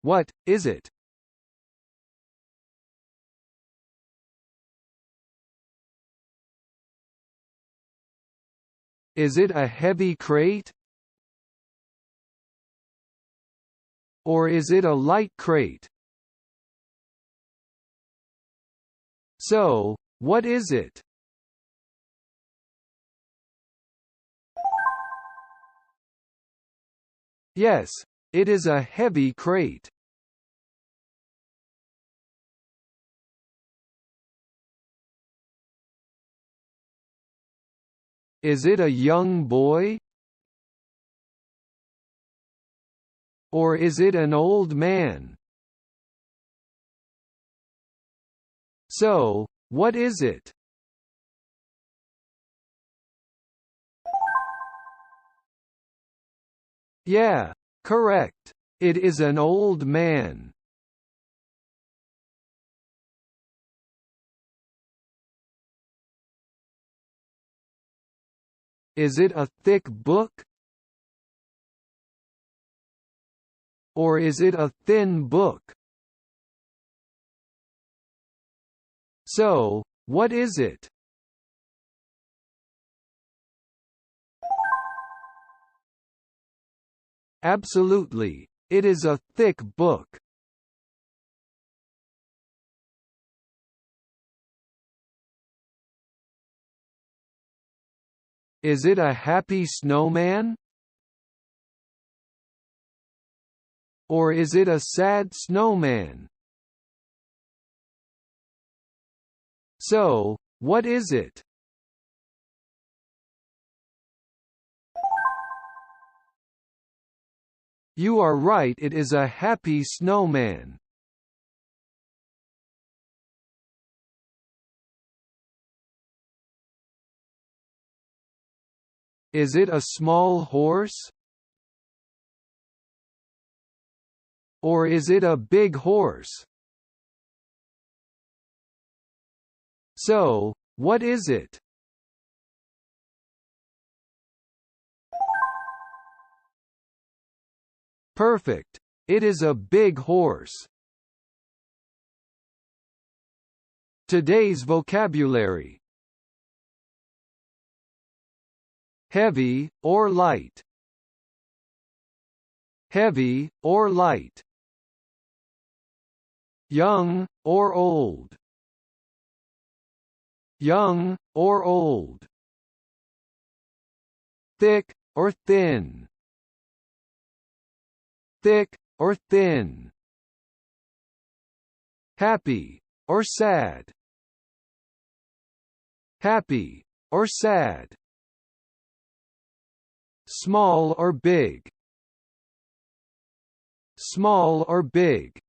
What is it? Is it a heavy crate? Or is it a light crate? So, what is it? Yes, it is a heavy crate. Is it a young boy? Or is it an old man? So, what is it? Yeah, correct. It is an old man. Is it a thick book? Or is it a thin book? So, what is it? Absolutely. It is a thick book. Is it a happy snowman? Or is it a sad snowman? So, what is it? You are right, it is a happy snowman. Is it a small horse? Or is it a big horse? So, what is it? Perfect. It is a big horse. Today's vocabulary: heavy, or light. Heavy, or light. Young, or old. Young, or old. Thick, or thin. Thick, or thin. Happy, or sad. Happy, or sad. Small or big. Small or big.